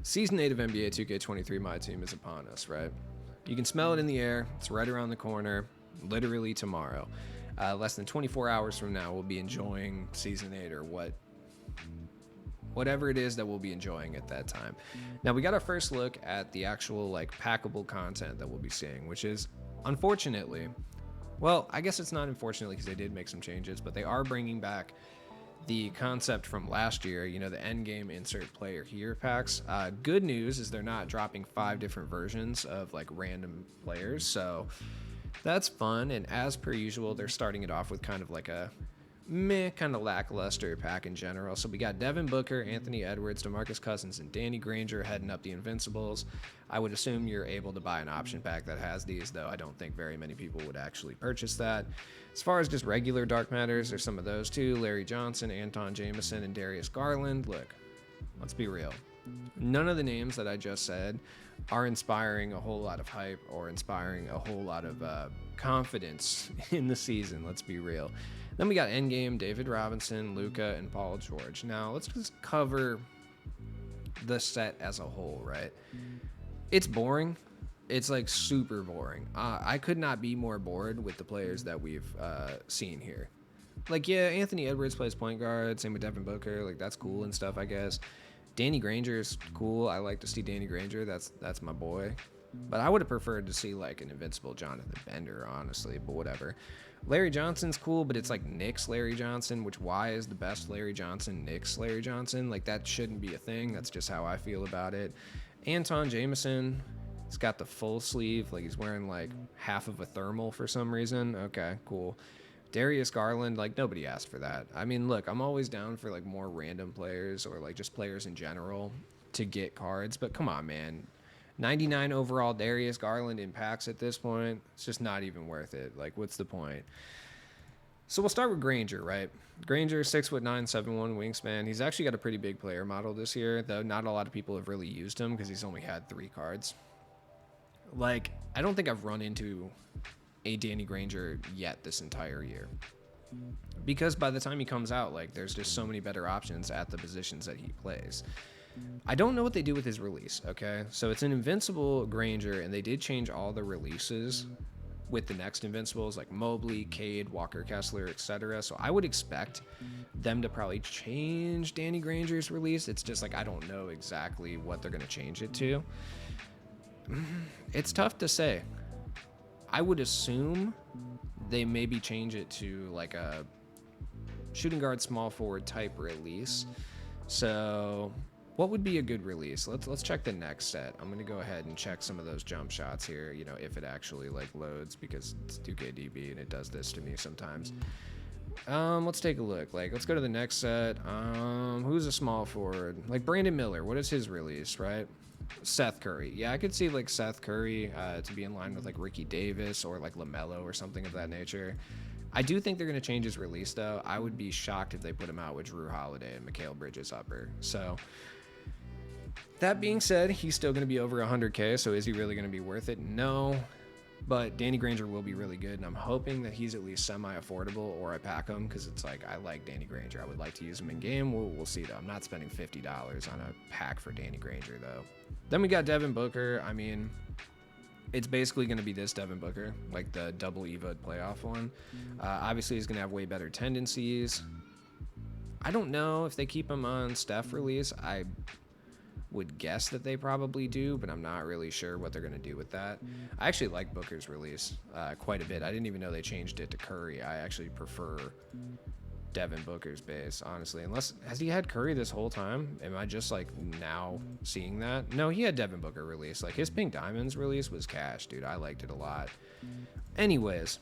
Season 8 of NBA 2K23 My Team is upon us, right? You can smell it in the air. It's right around the corner, literally tomorrow. Less than 24 hours from now, we'll be enjoying Season 8 or whatever it is that we'll be enjoying at that time. Now, we got our first look at the actual like packable content that we'll be seeing, which is unfortunately, well, I guess it's not unfortunately because they did make some changes, but they are bringing back the concept from last year, the end game insert player here packs. Good news is they're not dropping 5 different versions of like random players, so that's fun. And as per usual, they're starting it off with kind of like a meh, kind of lackluster pack in general. So we got Devin Booker, Anthony Edwards, DeMarcus Cousins, and Danny Granger heading up the Invincibles. I would assume you're able to buy an option pack that has these, though I don't think very many people would actually purchase that. As far as just regular Dark Matters, there's some of those too. Larry Johnson, Anton Jameson, and Darius Garland. Look, let's be real. None of the names that I just said are inspiring a whole lot of hype or inspiring a whole lot of confidence in the season, let's be real. Then we got Endgame, David Robinson, Luka, and Paul George. Now, let's just cover the set as a whole, right? It's boring. It's like super boring. I could not be more bored with the players that we've seen here. Like, yeah, Anthony Edwards plays point guard. Same with Devin Booker. Like, that's cool and stuff, I guess. Danny Granger is cool. I like to see Danny Granger. That's my boy. But I would have preferred to see like an invincible Jonathan Bender, honestly. But whatever. Larry Johnson's cool, but it's like Knicks Larry Johnson, which why is the best Larry Johnson Knicks Larry Johnson? Like that shouldn't be a thing. That's just how I feel about it. Anton Jameson, he's got the full sleeve. Like he's wearing like half of a thermal for some reason. Okay, cool. Darius Garland, like nobody asked for that. I mean, look, I'm always down for like more random players or like just players in general to get cards, but come on, man. 99 overall Darius Garland in packs at this point, it's just not even worth it. Like, what's the point? So we'll start with Granger, right? Granger, 6'9", 7'1" wingspan. He's actually got a pretty big player model this year, though not a lot of people have really used him because he's only had 3 cards. Like, I don't think I've run into a Danny Granger yet this entire year. Because by the time he comes out, like, there's just so many better options at the positions that he plays. I don't know what they do with his release, okay? So it's an Invincible Granger, and they did change all the releases with the next Invincibles, like Mobley, Cade, Walker Kessler, etc. So I would expect them to probably change Danny Granger's release. It's just like I don't know exactly what they're going to change it to. It's tough to say. I would assume they maybe change it to like a shooting guard small forward type release. So what would be a good release? Let's check the next set. I'm gonna go ahead and check some of those jump shots here, if it actually like loads, because it's 2KDB and it does this to me sometimes. Let's take a look. Like, let's go to the next set. Who's a small forward? Like Brandon Miller. What is his release, right? Seth Curry. Yeah, I could see like Seth Curry to be in line with like Ricky Davis or like LaMelo or something of that nature. I do think they're going to change his release, though. I would be shocked if they put him out with Drew Holiday and Mikal Bridges upper. So that being said, he's still going to be over 100K, so is he really going to be worth it? No, but Danny Granger will be really good, and I'm hoping that he's at least semi-affordable or I pack him because it's like I like Danny Granger. I would like to use him in game. We'll see, though. I'm not spending $50 on a pack for Danny Granger, though. Then we got Devin Booker. I mean, it's basically going to be this Devin Booker, like the double EVOD playoff one. Obviously, he's going to have way better tendencies. I don't know if they keep him on Steph release. I would guess that they probably do, but I'm not really sure what they're going to do with that. I actually like Booker's release quite a bit. I didn't even know they changed it to Curry. I actually prefer Devin Booker's base, honestly. Unless, has he had Curry this whole time? Am I just like now seeing that? No, he had Devin Booker release. Like his Pink Diamonds release was cash, dude. I liked it a lot. Anyways,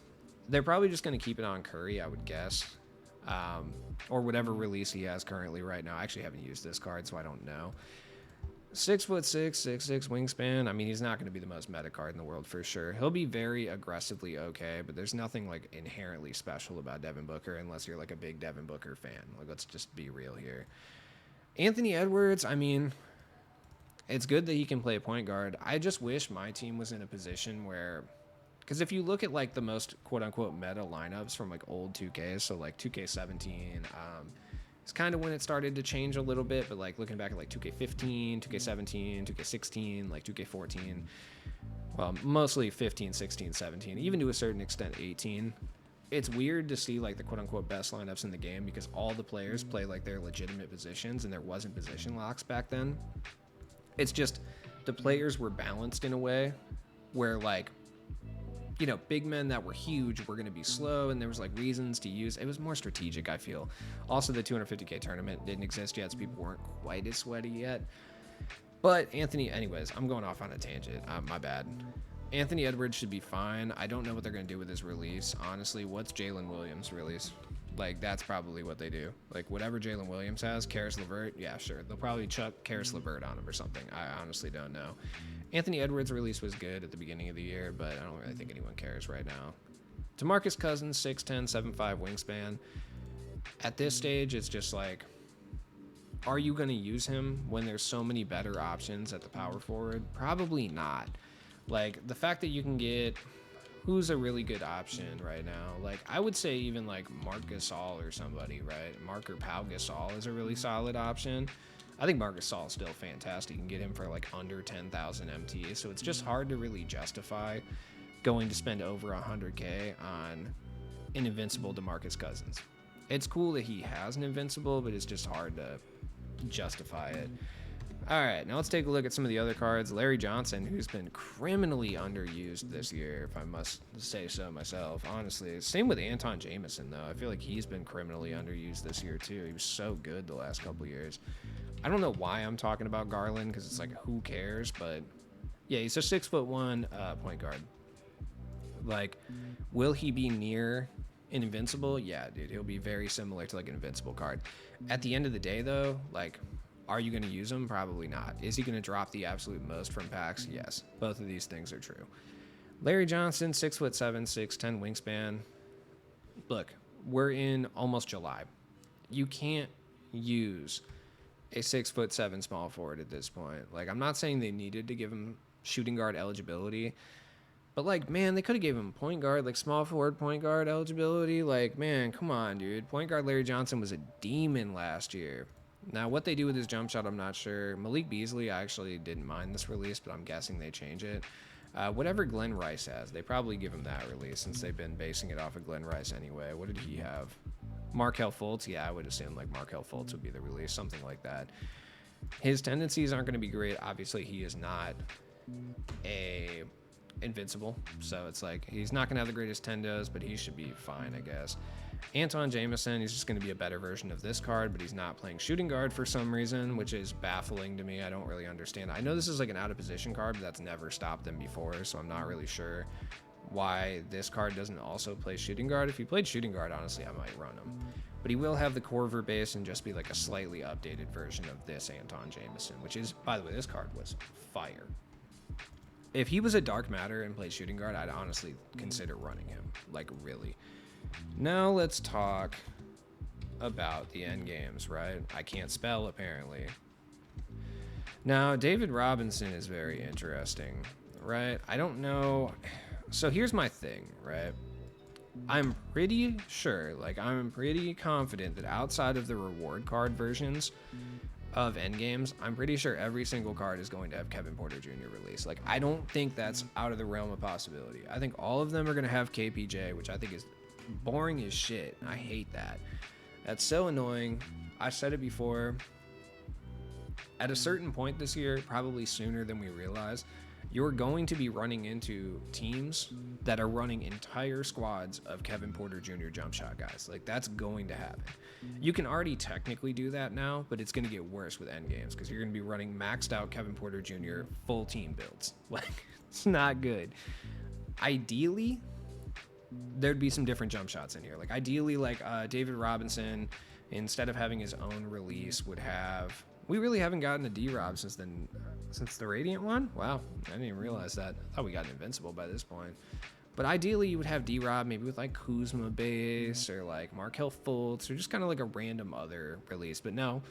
they're probably just going to keep it on Curry, I would guess. Or whatever release he has currently right now. I actually haven't used this card, so I don't know. 6'6", 6'6" wingspan. I mean, he's not going to be the most meta card in the world for sure. He'll be very aggressively okay, but there's nothing like inherently special about Devin Booker unless you're like a big Devin Booker fan. Like, let's just be real here. Anthony Edwards, I mean, it's good that he can play point guard. I just wish my team was in a position where, because if you look at like the most quote unquote meta lineups from like old 2Ks, so like 2K17, It's kind of when it started to change a little bit, but like looking back at like 2K15, 2K17, 2K16, like 2K14, well, mostly 15, 16, 17, even to a certain extent 18. It's weird to see like the quote unquote best lineups in the game because all the players play like their legitimate positions and there wasn't position locks back then. It's just the players were balanced in a way where like, you know, big men that were huge were going to be slow and there was like reasons to use. It was more strategic, I feel. Also, the 250K tournament didn't exist yet, so people weren't quite as sweaty yet. But Anthony, anyways, I'm going off on a tangent. My bad. Anthony Edwards should be fine. I don't know what they're going to do with his release. Honestly, what's Jalen Williams' release? Like, that's probably what they do. Like, whatever Jalen Williams has, Karis LeVert, yeah, sure. They'll probably chuck Karis LeVert on him or something. I honestly don't know. Anthony Edwards' release was good at the beginning of the year, but I don't really think anyone cares right now. DeMarcus Cousins, 6'10", 7'5", wingspan. At this stage, it's just like, are you going to use him when there's so many better options at the power forward? Probably not. Like, the fact that you can get... Who's a really good option right now? Like, I would say even like Marc Gasol or somebody, right? Marc or Pau Gasol is a really solid option. I think Marc Gasol is still fantastic. You can get him for like under 10,000 MT. So it's just hard to really justify going to spend over 100K on an invincible DeMarcus Cousins. It's cool that he has an invincible, but it's just hard to justify it. All right, now let's take a look at some of the other cards. Larry Johnson, who's been criminally underused this year, if I must say so myself, honestly. Same with Anton Jamison, though. I feel like he's been criminally underused this year, too. He was so good the last couple years. I don't know why I'm talking about Garland, because it's like, who cares? But, yeah, he's a 6'1" point guard. Like, will he be near an invincible? Yeah, dude, he'll be very similar to, like, an invincible card. At the end of the day, though, like... Are you going to use him? Probably not. Is he going to drop the absolute most from packs? Yes. Both of these things are true. Larry Johnson, 6'7", 6'10" wingspan. Look, we're in almost July. You can't use a 6'7" small forward at this point. Like, I'm not saying they needed to give him shooting guard eligibility, but like, man, they could have gave him point guard, like small forward point guard eligibility. Like, man, come on, dude. Point guard Larry Johnson was a demon last year. Now, what they do with his jump shot, I'm not sure. Malik Beasley, I actually didn't mind this release, but I'm guessing they change it. Whatever Glenn Rice has, they probably give him that release since they've been basing it off of Glenn Rice anyway. What did he have? Markelle Fultz? Yeah, I would assume like Markelle Fultz would be the release, something like that. His tendencies aren't going to be great. Obviously, he is not a invincible, so it's like he's not going to have the greatest tendos, but he should be fine, I guess. Anton Jamison, he's just going to be a better version of this card, but he's not playing shooting guard for some reason, which is baffling to me. I don't really understand. I know this is like an out-of-position card, but that's never stopped them before, so I'm not really sure why this card doesn't also play shooting guard. If he played shooting guard, honestly, I might run him. But he will have the Corver base and just be like a slightly updated version of this Anton Jamison, which is, by the way, this card was fire. If he was a dark matter and played shooting guard, I'd honestly consider running him, like really. Now let's talk about the end games, right? I can't spell, apparently. Now, David Robinson is very interesting, right? I don't know. So here's my thing, right? I'm pretty sure, like I'm pretty confident that outside of the reward card versions of endgames, I'm pretty sure every single card is going to have Kevin Porter Jr. release. Like, I don't think that's out of the realm of possibility. I think all of them are going to have KPJ, which I think is boring as shit. I hate that. That's so annoying. I said it before. At a certain point this year, probably sooner than we realize, you're going to be running into teams that are running entire squads of Kevin Porter Jr. jump shot guys. Like, that's going to happen. You can already technically do that now, but it's going to get worse with endgames because you're going to be running maxed out Kevin Porter Jr. full team builds. Like, it's not good. Ideally, there'd be some different jump shots in here. Like, ideally, like David Robinson, instead of having his own release, would have... We really haven't gotten a D-Rob since the Radiant one? Wow, I didn't even realize that. I thought we got an Invincible by this point. But ideally, you would have D-Rob maybe with like Kuzma base or like Markelle Fultz or just kind of like a random other release. But no,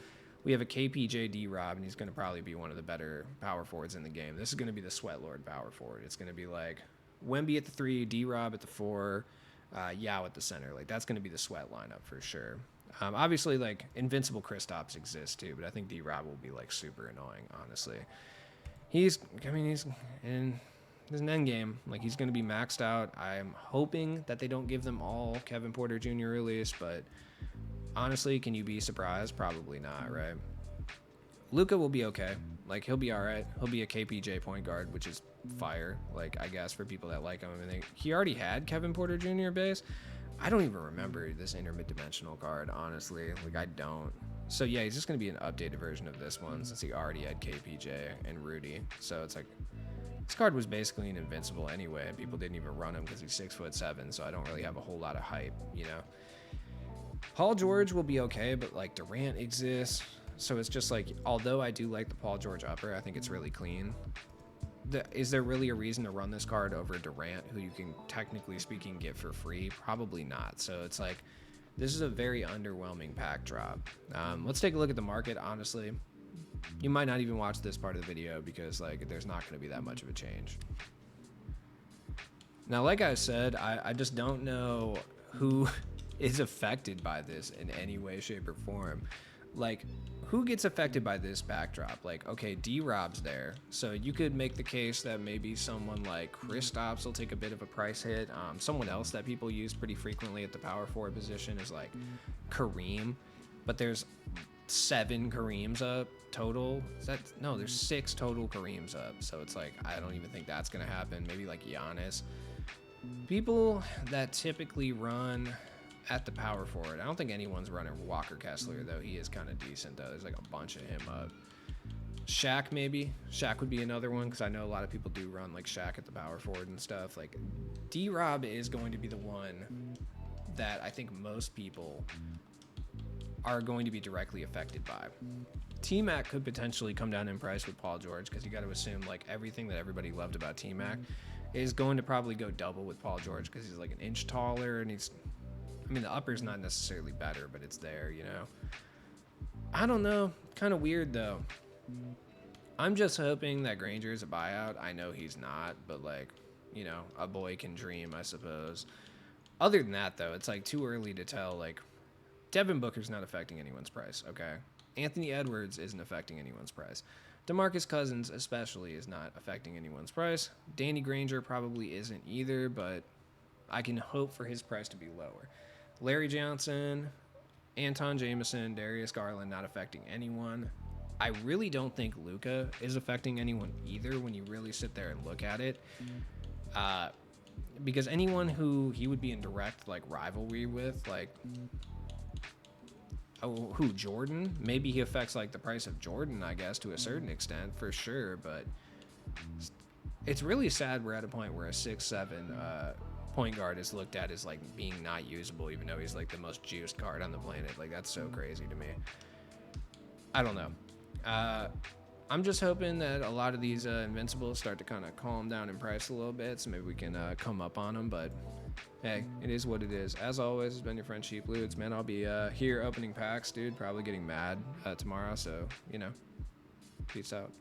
we have a KPJ D-Rob, and he's going to probably be one of the better power forwards in the game. This is going to be the Sweat Lord power forward. It's going to be like Wemby at the 3, D-Rob at the 4, Yao at the center. Like, that's going to be the Sweat lineup for sure. Obviously, like invincible Kristaps exists too, but I think D-Rob will be like super annoying. Honestly, he's in there's an end game. Like he's going to be maxed out. I'm hoping that they don't give them all Kevin Porter Jr. release, but honestly, can you be surprised? Probably not, right? Luka will be okay. Like he'll be all right. He'll be a KPJ point guard, which is fire. Like I guess for people that like him, I mean, he already had Kevin Porter Jr. base. I don't even remember this intermid-dimensional card, honestly. Like I don't. So yeah, he's just gonna be an updated version of this one since he already had KPJ and Rudy. So it's like this card was basically an invincible anyway, and people didn't even run him because he's 6'7". So I don't really have a whole lot of hype, you know. Paul George will be okay, but like Durant exists. So it's just like, although I do like the Paul George upper, I think it's really clean. Is there really a reason to run this card over Durant, who you can, technically speaking, get for free? Probably not. So it's like, this is a very underwhelming pack drop. Let's take a look at the market, honestly. You might not even watch this part of the video because like there's not going to be that much of a change. Now, like I said, I just don't know who is affected by this in any way, shape, or form. Like, who gets affected by this backdrop? Like, okay, D-Rob's there, so you could make the case that maybe someone like Kristaps will take a bit of a price hit. Someone else that people use pretty frequently at the power forward position is like Kareem, but there's 7 Kareems up total. No, there's 6 total Kareems up, so it's like I don't even think that's gonna happen. Maybe like Giannis. People that typically run at the power forward, I don't think anyone's running Walker Kessler, though he is kind of decent, though. There's like a bunch of him up. Shaq, maybe. Shaq would be another one, because I know a lot of people do run like Shaq at the power forward and stuff. Like D-Rob is going to be the one that I think most people are going to be directly affected by. T-Mac could potentially come down in price with Paul George, because you got to assume like everything that everybody loved about T-Mac is going to probably go double with Paul George, because he's like an inch taller, and I mean, the upper's not necessarily better, but it's there, you know? I don't know. Kind of weird, though. I'm just hoping that Granger is a buyout. I know he's not, but, like, you know, a boy can dream, I suppose. Other than that, though, it's, like, too early to tell. Like, Devin Booker's not affecting anyone's price, okay? Anthony Edwards isn't affecting anyone's price. DeMarcus Cousins, especially, is not affecting anyone's price. Danny Granger probably isn't either, but I can hope for his price to be lower. Larry Johnson, Anton Jameson, Darius Garland not affecting anyone. I really don't think Luka is affecting anyone either when you really sit there and look at it. Because anyone who he would be in direct like rivalry with, like, who, Jordan? Maybe he affects like the price of Jordan, I guess, to a certain extent, for sure. But it's really sad we're at a point where a 6'7" point guard is looked at as like being not usable, even though he's like the most juiced card on the planet. Like that's so crazy to me. I don't know. I'm just hoping that a lot of these invincibles start to kind of calm down in price a little bit, so maybe we can come up on them. But hey, it is what it is. As always, it's been your friend Sheep Ludes, man. I'll be here opening packs, dude. Probably getting mad tomorrow, so you know, peace out.